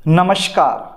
नमस्कार।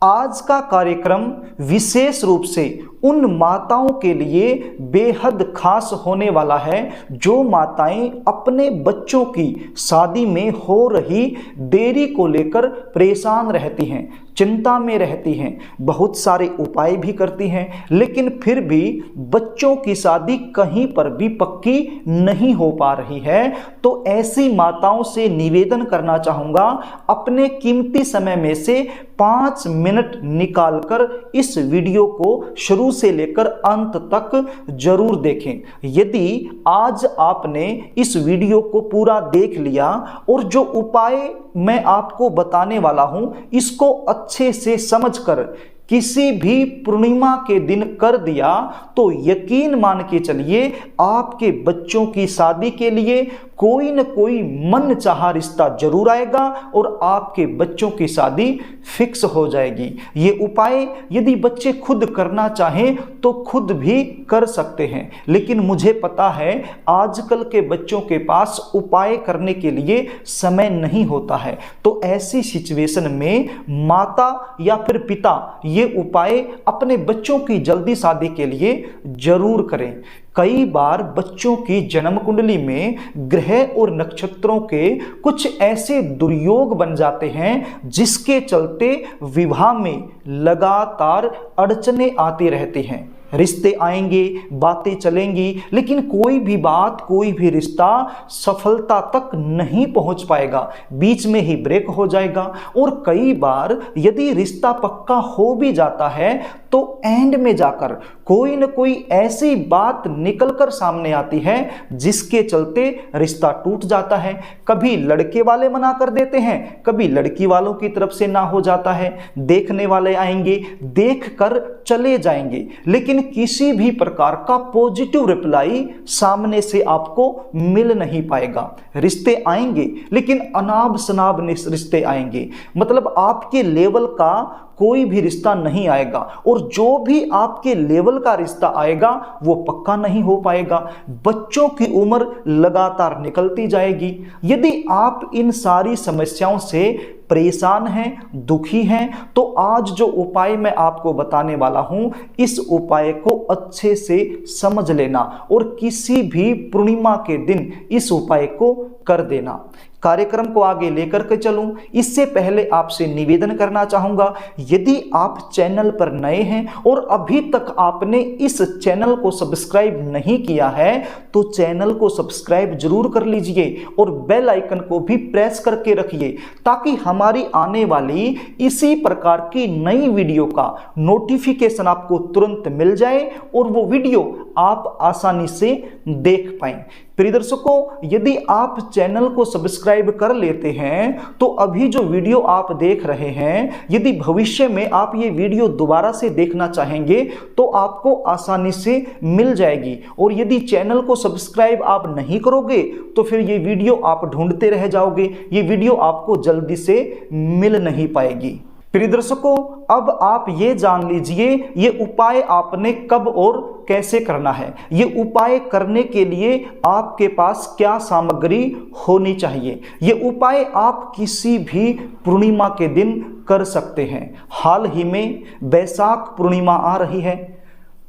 आज का कार्यक्रम विशेष रूप से उन माताओं के लिए बेहद खास होने वाला है जो माताएं अपने बच्चों की शादी में हो रही देरी को लेकर परेशान रहती हैं, चिंता में रहती हैं, बहुत सारे उपाय भी करती हैं, लेकिन फिर भी बच्चों की शादी कहीं पर भी पक्की नहीं हो पा रही है। तो ऐसी माताओं से निवेदन करना चाहूँगा, अपने कीमती समय में से 5 मिनट निकालकर इस वीडियो को शुरू से लेकर अंत तक जरूर देखें। यदि आज आपने इस वीडियो को पूरा देख लिया और जो उपाय मैं आपको बताने वाला हूं इसको अच्छे से समझकर किसी भी पूर्णिमा के दिन कर दिया तो यकीन मान के चलिए आपके बच्चों की शादी के लिए कोई न कोई मन चाहा रिश्ता जरूर आएगा और आपके बच्चों की शादी फिक्स हो जाएगी। ये उपाय यदि बच्चे खुद करना चाहें तो खुद भी कर सकते हैं, लेकिन मुझे पता है आजकल के बच्चों के पास उपाय करने के लिए समय नहीं होता है। तो ऐसी सिचुएशन में माता या फिर पिता ये उपाय अपने बच्चों की जल्दी शादी के लिए जरूर करें। कई बार बच्चों की जन्म कुंडली में ग्रह और नक्षत्रों के कुछ ऐसे दुर्योग बन जाते हैं जिसके चलते विवाह में लगातार अड़चनें आती रहती हैं। रिश्ते आएंगे, बातें चलेंगी, लेकिन कोई भी बात, कोई भी रिश्ता सफलता तक नहीं पहुंच पाएगा, बीच में ही ब्रेक हो जाएगा। और कई बार यदि रिश्ता पक्का हो भी जाता है तो एंड में जाकर कोई न कोई ऐसी बात निकलकर सामने आती है जिसके चलते रिश्ता टूट जाता है। कभी लड़के वाले मना कर देते हैं, कभी लड़की वालों की तरफ से ना हो जाता है। देखने वाले आएंगे, देखकर चले जाएंगे, लेकिन किसी भी प्रकार का पॉजिटिव रिप्लाई सामने से आपको मिल नहीं पाएगा। रिश्ते आएंगे लेकिन अनाब शनाब रिश्ते आएंगे, मतलब आपके लेवल का कोई भी रिश्ता नहीं आएगा, और जो भी आपके लेवल का रिश्ता आएगा वो पक्का नहीं हो पाएगा। बच्चों की उम्र लगातार निकलती जाएगी। यदि आप इन सारी समस्याओं से परेशान हैं, दुखी हैं, तो आज जो उपाय मैं आपको बताने वाला हूं इस उपाय को अच्छे से समझ लेना और किसी भी पूर्णिमा के दिन इस उपाय को कर देना। कार्यक्रम को आगे लेकर के चलूं इससे पहले आपसे निवेदन करना चाहूंगा, यदि आप चैनल पर नए हैं और अभी तक आपने इस चैनल को सब्सक्राइब नहीं किया है तो चैनल को सब्सक्राइब जरूर कर लीजिए और बेल आइकन को भी प्रेस करके रखिए ताकि हमारी आने वाली इसी प्रकार की नई वीडियो का नोटिफिकेशन आपको तुरंत मिल जाए और वो वीडियो आप आसानी से देख पाएं। प्रिय दर्शकों, यदि आप चैनल को सब्सक्राइब कर लेते हैं तो अभी जो वीडियो आप देख रहे हैं, यदि भविष्य में आप ये वीडियो दोबारा से देखना चाहेंगे तो आपको आसानी से मिल जाएगी। और यदि चैनल को सब्सक्राइब आप नहीं करोगे तो फिर ये वीडियो आप ढूंढते रह जाओगे, ये वीडियो आपको जल्दी से मिल नहीं पाएगी। प्रिय दर्शकों, अब आप ये जान लीजिए ये उपाय आपने कब और कैसे करना है। ये उपाय करने के लिए आपके पास क्या सामग्री होनी चाहिए। ये उपाय आप किसी भी पूर्णिमा के दिन कर सकते हैं। हाल ही में बैसाख पूर्णिमा आ रही है,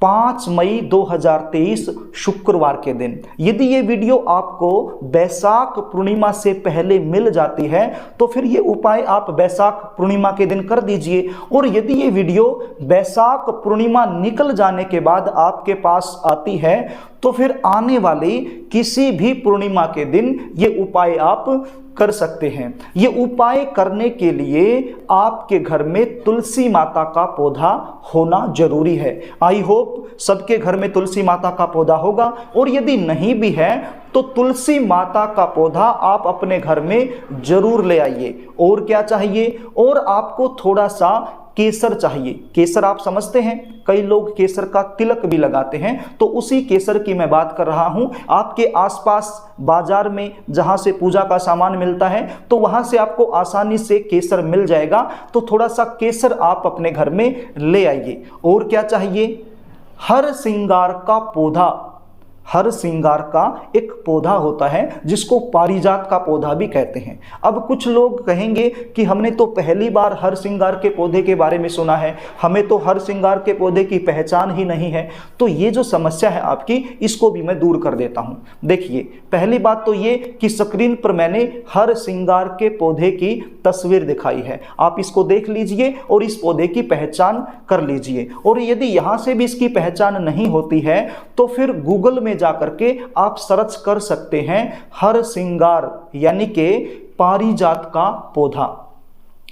5 मई 2023 शुक्रवार के दिन। यदि ये वीडियो आपको बैसाख पूर्णिमा से पहले मिल जाती है तो फिर ये उपाय आप बैसाख पूर्णिमा के दिन कर दीजिए। और यदि ये वीडियो बैसाख पूर्णिमा निकल जाने के बाद आपके पास आती है तो फिर आने वाली किसी भी पूर्णिमा के दिन ये उपाय आप कर सकते हैं। ये उपाय करने के लिए आपके घर में तुलसी माता का पौधा होना जरूरी है। आई होप सबके घर में तुलसी माता का पौधा होगा, और यदि नहीं भी है तो तुलसी माता का पौधा आप अपने घर में जरूर ले आइए। और क्या चाहिए, और आपको थोड़ा सा केसर चाहिए। केसर आप समझते हैं, कई लोग केसर का तिलक भी लगाते हैं, तो उसी केसर की मैं बात कर रहा हूं। आपके आसपास बाजार में जहां से पूजा का सामान मिलता है तो वहां से आपको आसानी से केसर मिल जाएगा, तो थोड़ा सा केसर आप अपने घर में ले आइए। और क्या चाहिए, हर श्रृंगार का पौधा हर श्रृंगार का एक पौधा होता है जिसको पारिजात का पौधा भी कहते हैं। अब कुछ लोग कहेंगे कि हमने तो पहली बार हर श्रृंगार के पौधे के बारे में सुना है, हमें तो हर श्रृंगार के पौधे की पहचान ही नहीं है। तो ये जो समस्या है आपकी, इसको भी मैं दूर कर देता हूं। देखिए, पहली बात तो ये कि स्क्रीन पर मैंने हर श्रृंगार के पौधे की तस्वीर दिखाई है, आप इसको देख लीजिए और इस पौधे की पहचान कर लीजिए। और यदि यहां से भी इसकी पहचान नहीं होती है तो फिर गूगल में जाकर के आप सर्च कर सकते हैं हर श्रृंगार यानी कि पारिजात का पौधा।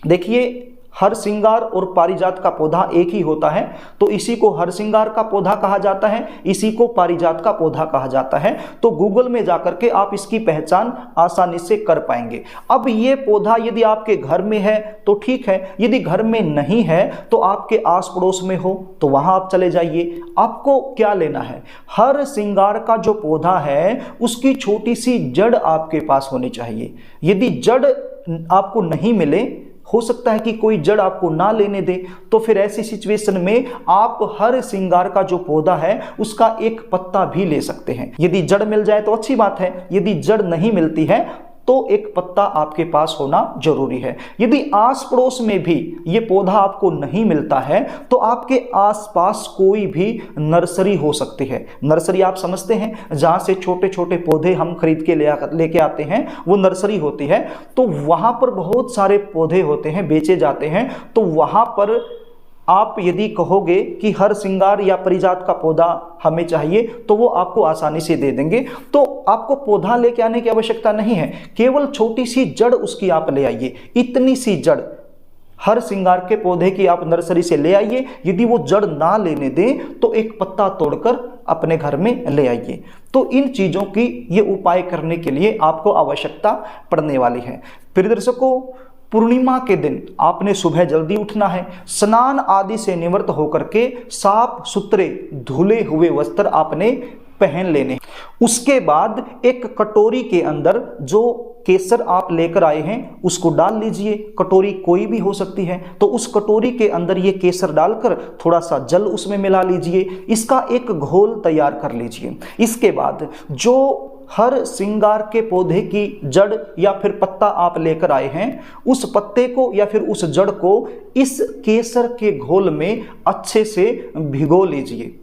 देखिए, हर श्रृंगार और पारिजात का पौधा एक ही होता है, तो इसी को हर श्रृंगार का पौधा कहा जाता है, इसी को पारिजात का पौधा कहा जाता है। तो गूगल में जाकर के आप इसकी पहचान आसानी से कर पाएंगे। अब ये पौधा यदि आपके घर में है तो ठीक है, यदि घर में नहीं है तो आपके आस पड़ोस में हो तो वहां आप चले जाइए। आपको क्या लेना है, हर श्रृंगार का जो पौधा है उसकी छोटी सी जड़ आपके पास होनी चाहिए। यदि जड़ आपको नहीं मिले, हो सकता है कि कोई जड़ आपको ना लेने दे, तो फिर ऐसी सिचुएशन में आप हर श्रृंगार का जो पौधा है उसका एक पत्ता भी ले सकते हैं। यदि जड़ मिल जाए तो अच्छी बात है, यदि जड़ नहीं मिलती है तो एक पत्ता आपके पास होना जरूरी है। यदि आस पड़ोस में भी ये पौधा आपको नहीं मिलता है तो आपके आसपास कोई भी नर्सरी हो सकती है। नर्सरी आप समझते हैं, जहां से छोटे छोटे पौधे हम खरीद के लेके आते हैं, वो नर्सरी होती है। तो वहां पर बहुत सारे पौधे होते हैं, बेचे जाते हैं। तो वहां पर आप यदि कहोगे कि हर श्रृंगार या पारिजात का पौधा हमें चाहिए तो वो आपको आसानी से दे देंगे। तो आपको पौधा लेके आने की आवश्यकता नहीं है, केवल छोटी सी जड़ उसकी आप ले आइए। इतनी सी जड़ हर श्रृंगार के पौधे की आप नर्सरी से ले आइए। यदि वो जड़ ना लेने दें तो एक पत्ता तोड़कर अपने घर में ले आइए। तो इन चीजों की ये उपाय करने के लिए आपको आवश्यकता पड़ने वाली है। प्रिय दर्शकों, पूर्णिमा के दिन आपने सुबह जल्दी उठना है, स्नान आदि से निवृत्त होकर के साफ सुथरे धुले हुए वस्त्र आपने पहन लेने। उसके बाद एक कटोरी के अंदर जो केसर आप लेकर आए हैं उसको डाल लीजिए। कटोरी कोई भी हो सकती है, तो उस कटोरी के अंदर ये केसर डालकर थोड़ा सा जल उसमें मिला लीजिए। इसका एक घोल तैयार कर लीजिए। इसके बाद जो हर श्रृंगार के पौधे की जड़ या फिर पत्ता आप लेकर आए हैं, उस पत्ते को या फिर उस जड़ को इस केसर के घोल में अच्छे से भिगो लीजिए।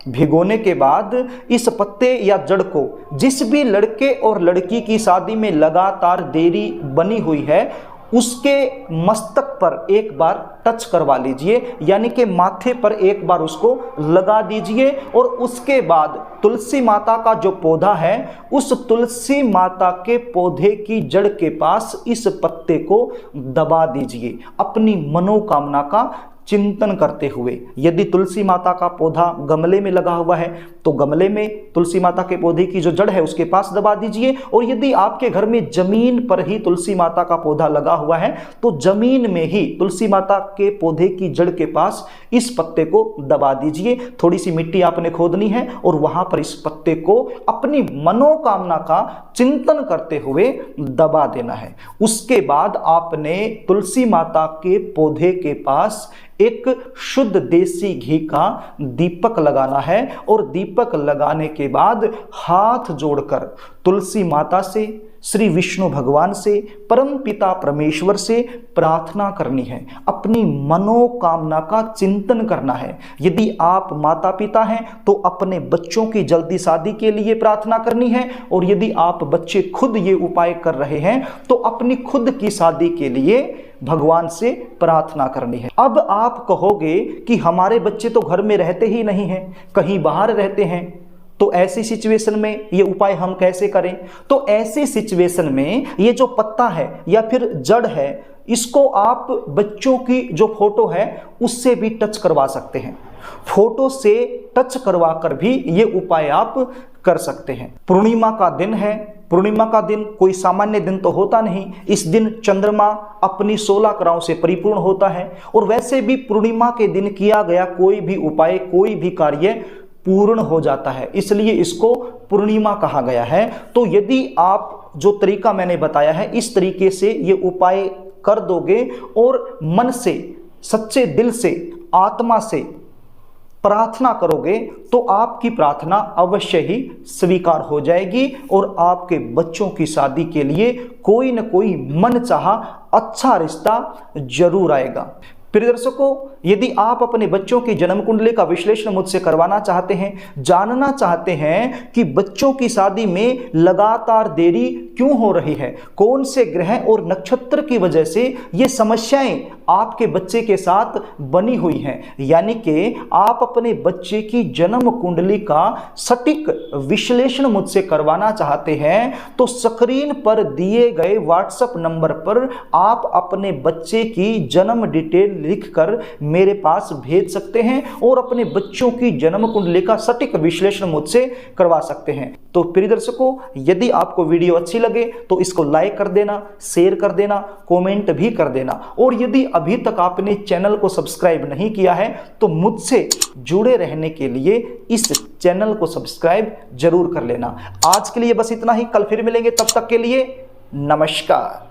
भिगोने के बाद इस पत्ते या जड़ को जिस भी लड़के और लड़की की शादी में लगातार देरी बनी हुई है उसके मस्तक पर एक बार टच करवा लीजिए, यानी कि माथे पर एक बार उसको लगा दीजिए। और उसके बाद तुलसी माता का जो पौधा है उस तुलसी माता के पौधे की जड़ के पास इस पत्ते को दबा दीजिए, अपनी मनोकामना का चिंतन करते हुए। यदि तुलसी माता का पौधा गमले में लगा हुआ है तो गमले में तुलसी माता के पौधे की जो जड़ है उसके पास दबा दीजिए। और यदि आपके घर में जमीन पर ही तुलसी माता का पौधा लगा हुआ है तो जमीन में ही तुलसी माता के पौधे की जड़ के पास इस पत्ते को दबा दीजिए। थोड़ी सी मिट्टी आपने खोदनी है और वहां पर इस पत्ते को अपनी मनोकामना का चिंतन करते हुए दबा देना है। उसके बाद आपने तुलसी माता के पौधे के पास एक शुद्ध देसी घी का दीपक लगाना है। और दीपक लगाने के बाद हाथ जोड़कर तुलसी माता से, श्री विष्णु भगवान से, परम पिता परमेश्वर से प्रार्थना करनी है, अपनी मनोकामना का चिंतन करना है। यदि आप माता पिता हैं तो अपने बच्चों की जल्दी शादी के लिए प्रार्थना करनी है। और यदि आप बच्चे खुद ये उपाय कर रहे हैं तो अपनी खुद की शादी के लिए भगवान से प्रार्थना करनी है। अब आप कहोगे कि हमारे बच्चे तो घर में रहते ही नहीं हैं, कहीं बाहर रहते हैं, तो ऐसी सिचुएशन में ये उपाय हम कैसे करें? तो ऐसी सिचुएशन में ये जो पत्ता है या फिर जड़ है, इसको आप बच्चों की जो फोटो है उससे भी टच करवा सकते हैं। फोटो से टच करवा कर भी ये उपाय आप कर सकते हैं। पूर्णिमा का दिन है। पूर्णिमा का दिन कोई सामान्य दिन तो होता नहीं। इस दिन चंद्रमा अपनी 16 कलाओं से परिपूर्ण होता है। और वैसे भी पूर्णिमा के दिन किया गया कोई भी उपाय, कोई भी कार्य पूर्ण हो जाता है, इसलिए इसको पूर्णिमा कहा गया है। तो यदि आप जो तरीका मैंने बताया है इस तरीके से ये उपाय कर दोगे और मन से, सच्चे दिल से, आत्मा से प्रार्थना करोगे तो आपकी प्रार्थना अवश्य ही स्वीकार हो जाएगी और आपके बच्चों की शादी के लिए कोई न कोई मनचाहा अच्छा रिश्ता जरूर आएगा। प्रिय दर्शकों, यदि आप अपने बच्चों की जन्म कुंडली का विश्लेषण मुझसे करवाना चाहते हैं, जानना चाहते हैं कि बच्चों की शादी में लगातार देरी क्यों हो रही है, कौन से ग्रह और नक्षत्र की वजह से ये समस्याएं आपके बच्चे के साथ बनी हुई हैं, यानी कि आप अपने बच्चे की जन्म कुंडली का सटीक विश्लेषण मुझसे करवाना चाहते हैं, तो स्क्रीन पर दिए गए व्हाट्सएप नंबर पर आप अपने बच्चे की जन्म डिटेल लिखकर मेरे पास भेज सकते हैं और अपने बच्चों की जन्म कुंडली का सटीक विश्लेषण मुझसे करवा सकते हैं। तो प्रिय दर्शकों, यदि आपको वीडियो अच्छी लगे तो इसको लाइक कर देना, शेयर कर देना, कमेंट भी कर देना, और यदि अभी तक आपने चैनल को सब्सक्राइब नहीं किया है तो मुझसे जुड़े रहने के लिए इस चैनल को सब्सक्राइब जरूर कर लेना। आज के लिए बस इतना ही, कल फिर मिलेंगे, तब तक के लिए नमस्कार।